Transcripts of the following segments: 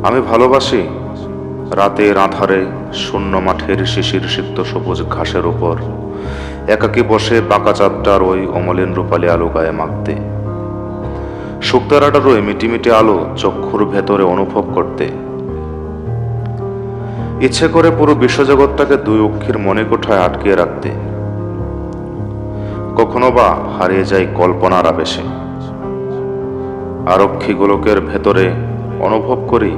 আমি ভালোবাসি রাতের আঁধারে শূন্য মাঠের শিশির সিক্ত সবুজ ঘাসের উপর একাকী বসে বাঁকা চাঁদটার ওই অমলিন রূপালী আলো গায়ে মাখতে, শুকতারাটার ওই মিটিমিটি আলো চক্ষুর ভেতরে অনুভব করতে, ইচ্ছে করে পুরো বিশ্বজগৎটাকে দুই অক্ষীর মণিকোঠায় আটকিয়ে রাখতে। কখনো বা হারিয়ে যায় কল্পনার আবেশে, আরক্ষী গোলকের ভেতরে অনুভব করি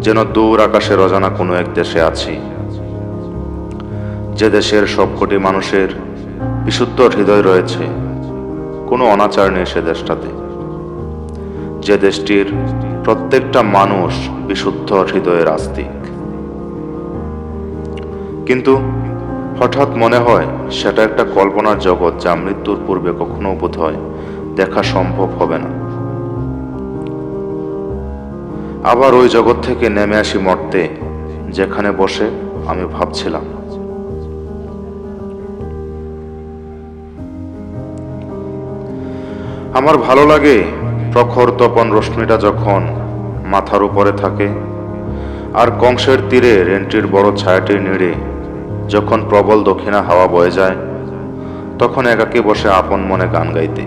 যেন দূর আকাশের অজানা কোনো এক দেশে আছি, যে দেশের সবকটি মানুষের বিশুদ্ধ হৃদয় রয়েছে, কোনো অনাচার নেই সে দেশটাতে, যে দেশটির প্রত্যেকটা মানুষ বিশুদ্ধ হৃদয়ের আস্তিক। কিন্তু হঠাৎ মনে হয় সেটা একটা কল্পনার জগৎ, যা মৃত্যুর পূর্বে কখনো বোধহয় দেখা সম্ভব হবে না। আবার ওই জগৎ থেকে নেমে আসি মর্তে, যেখানে বসে আমি ভাবছিলাম। আমার ভালো লাগে প্রখর তপন রশ্মিটা যখন মাথার উপরে থাকে, আর কংসের তীরে রেন্টির বড় ছায়াটির নিড়ে যখন প্রবল দক্ষিণা হাওয়া বয়ে যায়, তখন একাকী বসে আপন মনে গান গাইতে।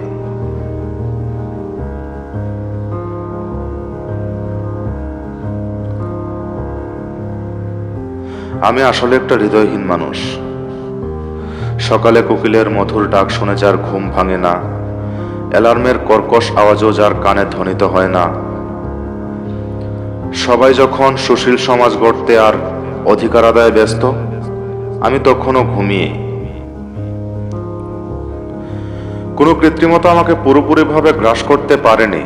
আমি আসলে একটা হৃদয়হীন মানুষ। সকালে কোকিলের মধুর ডাক শুনে যার ঘুম ভাঙে না, অ্যালার্মের কর্কশ আওয়াজও যার কানে ধ্বনিত হয় না, সবাই যখন সুশীল সমাজ গড়তে আর অধিকার আদায়ে ব্যস্ত, আমি তখনও ঘুমিয়ে। কোনো কৃত্রিমতা আমাকে পুরোপুরিভাবে গ্রাস করতে পারেনি,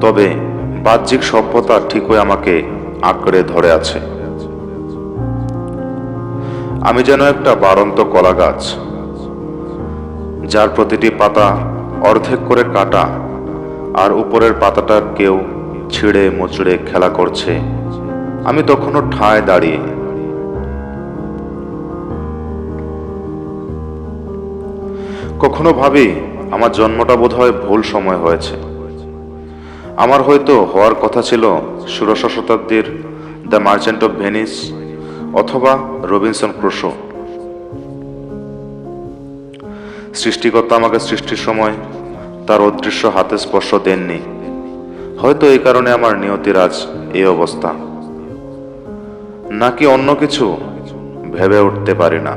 তবে বাহ্যিক সভ্যতা ঠিকই আমাকে আঁকড়ে ধরে আছে। আমি যেন একটা বাড়ন্ত কলা গাছ, যার প্রতিটি পাতা অর্ধেক করে কাটা, আর উপরের পাতাটার কেউ ছিঁড়ে মুচড়ে খেলা করছে। আমি তখনও ঠায় দাঁড়িয়ে। কখনো ভাবি আমার জন্মটা বোধহয় ভুল সময় হয়েছে। আমার হয়তো হওয়ার কথা ছিল ষোড়শ শতাব্দীর দ্য মার্চেন্ট অফ ভেনিস অথবা রবিনসন ক্রুসো। সৃষ্টিকর্তা আমাকে সৃষ্টির সময় তার অদৃশ্য হাতে স্পর্শ দেননি। হয়তো এই কারণে আমার নিয়তির আজ এই অবস্থা, নাকি অন্য কিছু ভেবে উঠতে পারি না।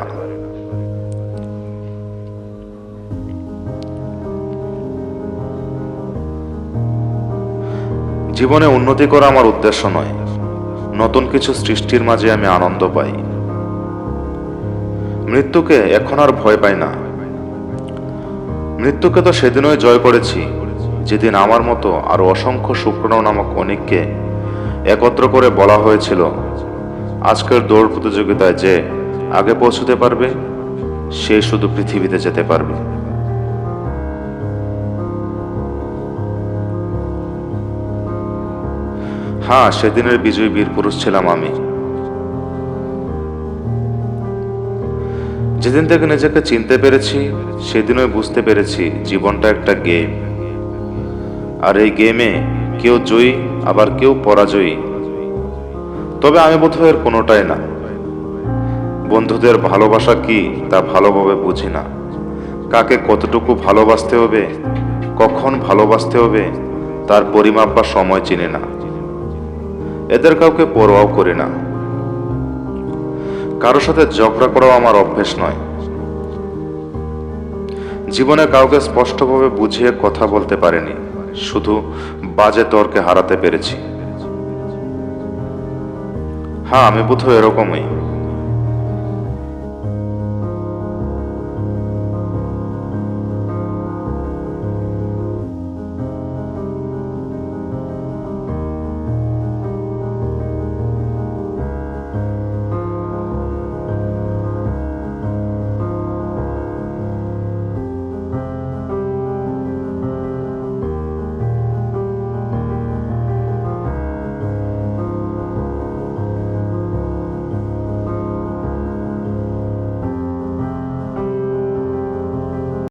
জীবনে উন্নতি করা আমার উদ্দেশ্য নয়, নতুন কিছু সৃষ্টির মাঝে আমি আনন্দ পাই। মৃত্যুকে এখন আর ভয় পাই না। মৃত্যুকে তো সেদিনই জয় করেছি, যেদিন আমার মতো আরো অসংখ্য শুক্রাণু নামক অনেককে একত্র করে বলা হয়েছিল, আজকের দৌড় প্রতিযোগিতায় যে আগে পৌঁছতে পারবে সে শুধু পৃথিবীতে যেতে পারবে। হ্যাঁ, সেদিনের বিজয়ী বীর পুরুষ ছিলাম আমি। যেদিন থেকে নিজেকে চিনতে পেরেছি, সেদিনই বুঝতে পেরেছি জীবনটা একটা গেম, আর এই গেমে কেউ জয়ী আবার কেউ পরাজয়ী। তবে আমি বোধহয় এর কোনোটাই না। বন্ধুদের ভালোবাসা কি তা ভালোভাবে বুঝি না। কাকে কতটুকু ভালোবাসতে হবে, কখন ভালোবাসতে হবে তার পরিমাপ বা সময় চিনি না। এদের কাউকে পরোয়াও করি না। কারো সাথে ঝগড়া করাও আমার অভ্যেস নয়। জীবনে কাউকে স্পষ্টভাবে বুঝিয়ে কথা বলতে পারিনি, শুধু বাজে তর্কে হারাতে পেরেছি। হ্যাঁ, আমি বোধহয় এরকমই।